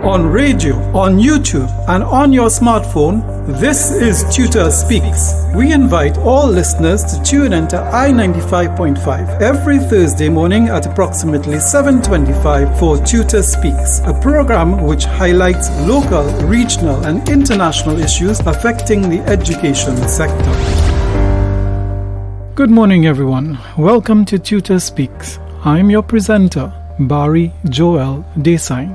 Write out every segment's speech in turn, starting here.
on radio, on YouTube, and on your smartphone. This is Tutor Speaks. We invite all listeners to tune into I-95.5 every Thursday morning at approximately 7:25 for Tutor Speaks, a program which highlights local, regional, and international issues affecting the education sector. Good morning, everyone. Welcome to Tutor Speaks. I'm your presenter, Barry Joel Desai.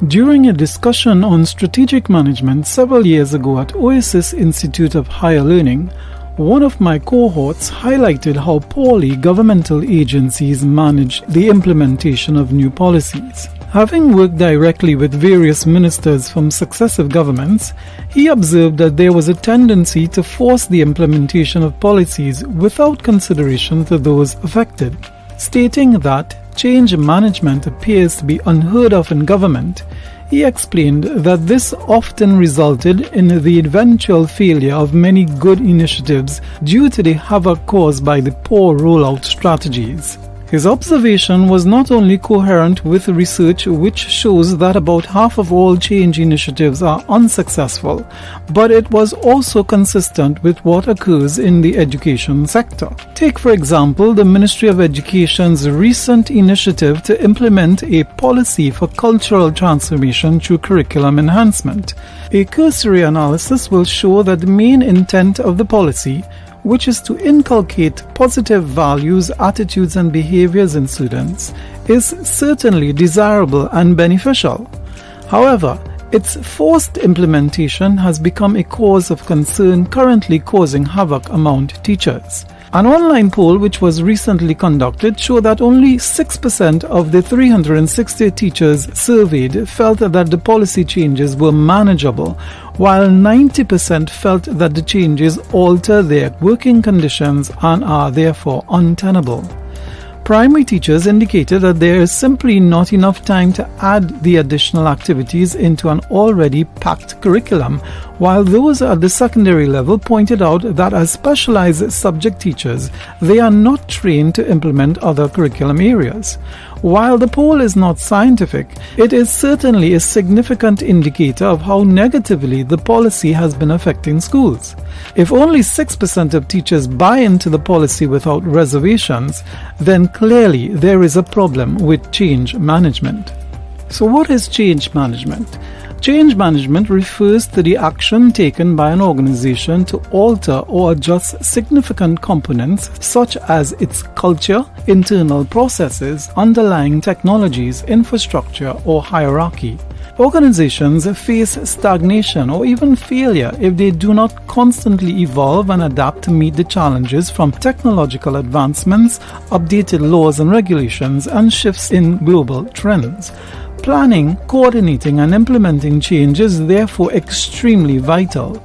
During a discussion on strategic management several years ago at Oasis Institute of Higher Learning, one of my cohorts highlighted how poorly governmental agencies manage the implementation of new policies. Having worked directly with various ministers from successive governments, he observed that there was a tendency to force the implementation of policies without consideration to those affected. Stating that change management appears to be unheard of in government, he explained that this often resulted in the eventual failure of many good initiatives due to the havoc caused by the poor rollout strategies. His observation was not only coherent with research which shows that about half of all change initiatives are unsuccessful, but it was also consistent with what occurs in the education sector. Take, for example, the Ministry of Education's recent initiative to implement a policy for cultural transformation through curriculum enhancement. A cursory analysis will show that the main intent of the policy, which is to inculcate positive values, attitudes, and behaviors in students, is certainly desirable and beneficial. However, its forced implementation has become a cause of concern, currently causing havoc among teachers. An online poll which was recently conducted showed that only 6% of the 360 teachers surveyed felt that the policy changes were manageable, while 90% felt that the changes alter their working conditions and are therefore untenable. Primary teachers indicated that there is simply not enough time to add the additional activities into an already packed curriculum, while those at the secondary level pointed out that as specialized subject teachers, they are not trained to implement other curriculum areas. While the poll is not scientific, it is certainly a significant indicator of how negatively the policy has been affecting schools. If only 6% of teachers buy into the policy without reservations, then clearly there is a problem with change management. So what is change management? Change management refers to the action taken by an organization to alter or adjust significant components such as its culture, internal processes, underlying technologies, infrastructure, or hierarchy. Organizations face stagnation or even failure if they do not constantly evolve and adapt to meet the challenges from technological advancements, updated laws and regulations, and shifts in global trends. Planning, coordinating, and implementing change is therefore extremely vital.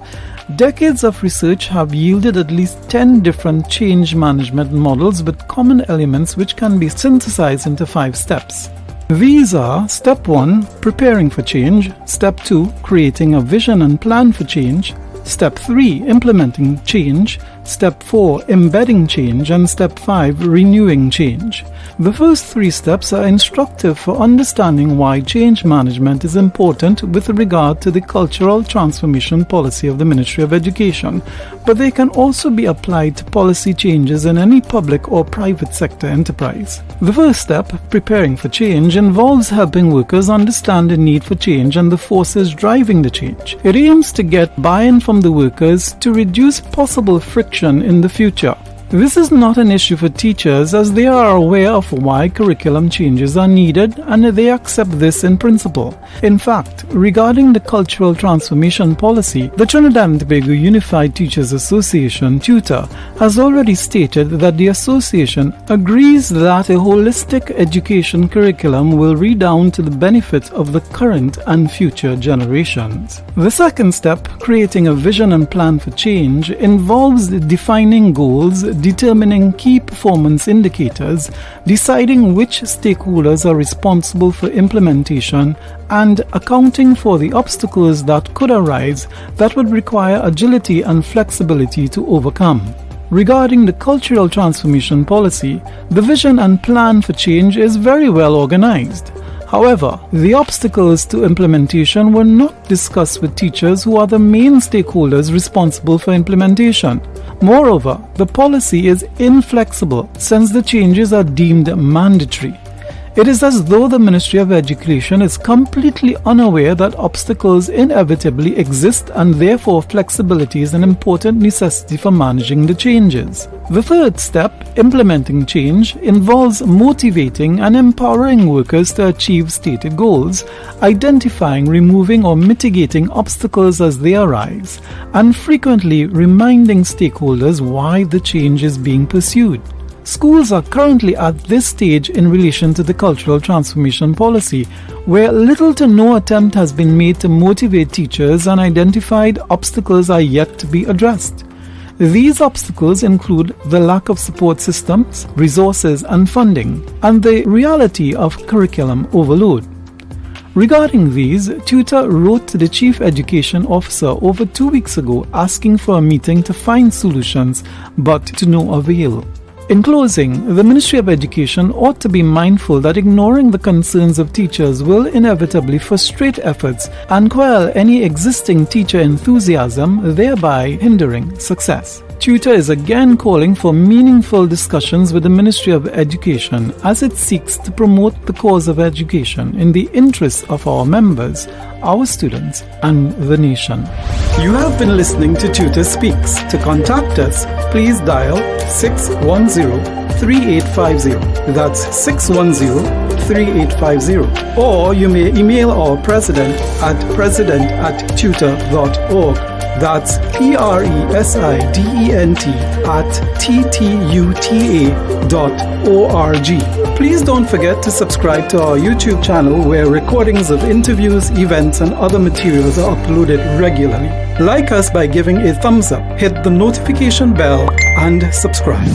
Decades of research have yielded at least 10 different change management models with common elements which can be synthesized into 5 steps. These are: Step 1, preparing for change; Step 2, creating a vision and plan for change; Step 3, implementing change; Step 4, embedding change; and Step 5, renewing change. The first 3 steps are instructive for understanding why change management is important with regard to the cultural transformation policy of the Ministry of Education, but they can also be applied to policy changes in any public or private sector enterprise. The first step, preparing for change, involves helping workers understand the need for change and the forces driving the change. It aims to get buy-in from the workers to reduce possible friction in the future. This is not an issue for teachers as they are aware of why curriculum changes are needed and they accept this in principle. In fact, regarding the cultural transformation policy, the Trinidad and Tobago Unified Teachers Association, TUTA, has already stated that the association agrees that a holistic education curriculum will redound to the benefit of the current and future generations. The second step, creating a vision and plan for change, involves defining goals, determining key performance indicators, deciding which stakeholders are responsible for implementation, and accounting for the obstacles that could arise that would require agility and flexibility to overcome. Regarding the cultural transformation policy, the vision and plan for change is very well organized. However, the obstacles to implementation were not discussed with teachers who are the main stakeholders responsible for implementation. Moreover, the policy is inflexible since the changes are deemed mandatory. It is as though the Ministry of Education is completely unaware that obstacles inevitably exist and therefore flexibility is an important necessity for managing the changes. The third step, implementing change, involves motivating and empowering workers to achieve stated goals, identifying, removing or mitigating obstacles as they arise, and frequently reminding stakeholders why the change is being pursued. Schools are currently at this stage in relation to the cultural transformation policy, where little to no attempt has been made to motivate teachers and identified obstacles are yet to be addressed. These obstacles include the lack of support systems, resources and funding, and the reality of curriculum overload. Regarding these, Tutor wrote to the Chief Education Officer over 2 weeks ago asking for a meeting to find solutions, but to no avail. In closing, the Ministry of Education ought to be mindful that ignoring the concerns of teachers will inevitably frustrate efforts and quell any existing teacher enthusiasm, thereby hindering success. Tutor is again calling for meaningful discussions with the Ministry of Education as it seeks to promote the cause of education in the interests of our members, our students, and the nation. You have been listening to Tutor Speaks. To contact us, please dial 610-3850. That's 610-3850. Or you may email our president at president@tutor.org. That's president@ttuta.org. Please don't forget to subscribe to our YouTube channel where recordings of interviews, events, and other materials are uploaded regularly. Like us by giving a thumbs up, hit the notification bell, and subscribe.